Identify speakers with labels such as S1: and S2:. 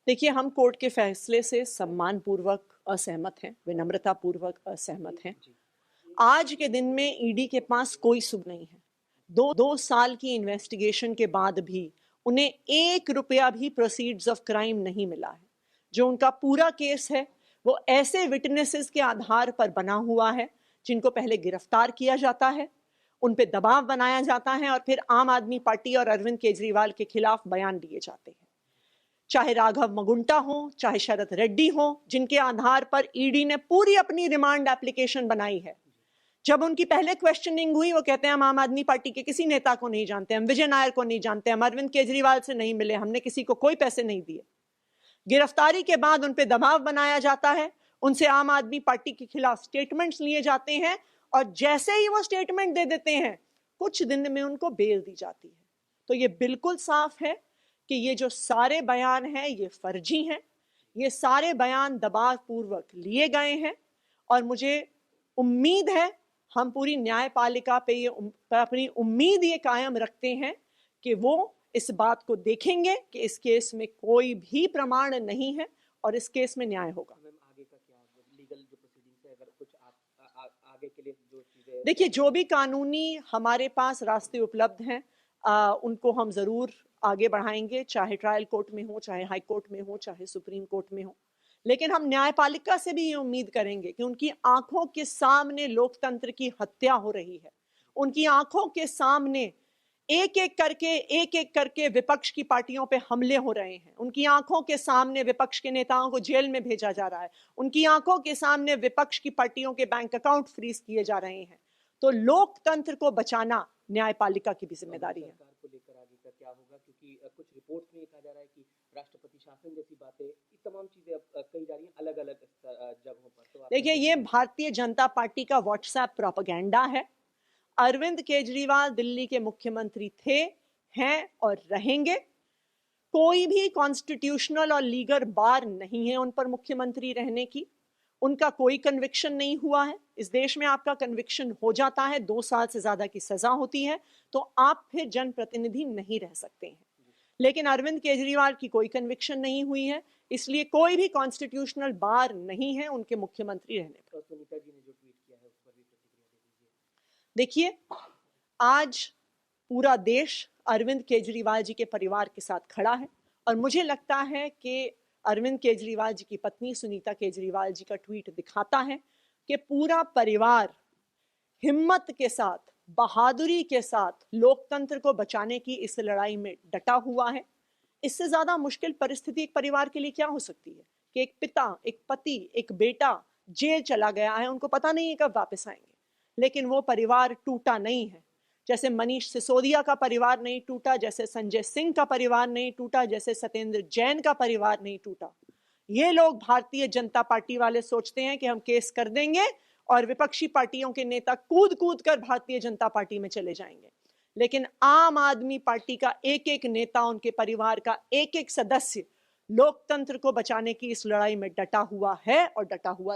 S1: देखिए, हम कोर्ट के फैसले से सम्मानपूर्वक असहमत हैं, विनम्रतापूर्वक असहमत हैं। आज के दिन में ईडी के पास कोई सुबूत नहीं है। दो साल की इन्वेस्टिगेशन के बाद भी उन्हें 1 रुपया भी प्रोसीड्स ऑफ क्राइम नहीं मिला है। जो उनका पूरा केस है वो ऐसे विटनेसेस के आधार पर बना हुआ है जिनको पहले गिरफ्तार किया जाता है, उन पे दबाव बनाया जाता है और फिर आम आदमी पार्टी और अरविंद केजरीवाल के खिलाफ बयान दिए जाते हैं। चाहे राघव मगुंटा हो, चाहे शरद रेड्डी हो, जिनके आधार पर ईडी ने पूरी अपनी रिमांड एप्लीकेशन बनाई है। जब उनकी पहले क्वेश्चनिंग हुई, वो कहते हैं हम आम आदमी पार्टी के किसी नेता को नहीं जानते, हम विजय नायर को नहीं जानते, हम अरविंद केजरीवाल से नहीं मिले, हमने किसी को कोई पैसे नहीं दिए। गिरफ्तारी के बाद उन पे दबाव बनाया जाता है, उनसे आम आदमी पार्टी के खिलाफ स्टेटमेंट्स लिए जाते हैं और जैसे ही वो स्टेटमेंट दे देते हैं कुछ दिन में उनको बेल दी जाती है। तो ये बिल्कुल साफ है कि ये जो सारे बयान हैं ये फर्जी हैं, ये सारे बयान दबाव पूर्वक लिए गए हैं और मुझे उम्मीद है, हम पूरी न्यायपालिका पे ये अपनी उम्मीद ये कायम रखते हैं कि वो इस बात को देखेंगे कि इस केस में कोई भी प्रमाण नहीं है और इस केस में न्याय होगा।
S2: आगे का क्या लीगल जो प्रोसीडिंग्स है, अगर कुछ आप आगे के लिए जो चीजें,
S1: देखिए, जो भी कानूनी हमारे पास रास्ते उपलब्ध हैं उनको हम जरूर आगे बढ़ाएंगे, चाहे ट्रायल कोर्ट में हो, चाहे हाई कोर्ट में हो, चाहे सुप्रीम कोर्ट में हो। लेकिन हम न्यायपालिका से भी ये उम्मीद करेंगे कि उनकी आंखों के सामने लोकतंत्र की हत्या हो रही है, उनकी आंखों के सामने एक एक करके विपक्ष की पार्टियों पे हमले हो रहे हैं, उनकी आंखों के सामने विपक्ष के नेताओं को जेल में भेजा जा रहा है, उनकी आंखों के सामने विपक्ष की पार्टियों के बैंक अकाउंट फ्रीज किए जा रहे हैं। तो लोकतंत्र को बचाना न्यायपालिका की भी जिम्मेदारी है।
S2: सरकार को लेकर आगे का क्या होगा, क्योंकि कुछ रिपोर्ट्स में कहा जा रहा है कि राष्ट्रपति शासन जैसी बातें, ये तमाम चीजें अब कही जा रही हैं अलग अलग जगहों पर। तो
S1: देखिए, ये भारतीय जनता पार्टी का व्हाट्सएप प्रोपेगेंडा है। अरविंद केजरीवाल दिल्ली के मुख्यमंत्री थे, हैं और रहेंगे। कोई भी कॉन्स्टिट्यूशनल और लीगल बार नहीं है उन पर मुख्यमंत्री रहने की। उनका कोई कन्विक्शन नहीं हुआ है। इस देश में आपका कन्विक्शन हो जाता है, 2 साल से ज्यादा की सजा होती है, तो आप फिर जनप्रतिनिधि नहीं रह सकते हैं। लेकिन अरविंद केजरीवाल की कोई कन्विक्शन नहीं हुई है, इसलिए कोई भी कॉन्स्टिट्यूशनल बार नहीं है उनके मुख्यमंत्री रहने पर।
S2: सुनीता जी ने जो ट्वीट किया है उस पर भी प्रतिक्रिया दे दीजिए।
S1: देखिए, आज पूरा देश अरविंद केजरीवाल जी के परिवार के साथ खड़ा है और मुझे लगता है कि अरविंद केजरीवाल जी की पत्नी सुनीता केजरीवाल जी का ट्वीट दिखाता है कि पूरा परिवार हिम्मत के साथ, बहादुरी के साथ लोकतंत्र को बचाने की इस लड़ाई में डटा हुआ है। इससे ज्यादा मुश्किल परिस्थिति एक परिवार के लिए क्या हो सकती है कि एक पिता, एक पति, एक बेटा जेल चला गया है, उनको पता नहीं है कब वापस आएंगे, लेकिन वो परिवार टूटा नहीं है। जैसे मनीष सिसोदिया का परिवार नहीं टूटा, जैसे संजय सिंह का परिवार नहीं टूटा, जैसे सत्येंद्र जैन का परिवार नहीं टूटा। ये लोग भारतीय जनता पार्टी वाले सोचते हैं कि हम केस कर देंगे और विपक्षी पार्टियों के नेता कूद कूद कर भारतीय जनता पार्टी में चले जाएंगे, लेकिन आम आदमी पार्टी का एक एक नेता, उनके परिवार का एक एक सदस्य लोकतंत्र को बचाने की इस लड़ाई में डटा हुआ है और डटा हुआ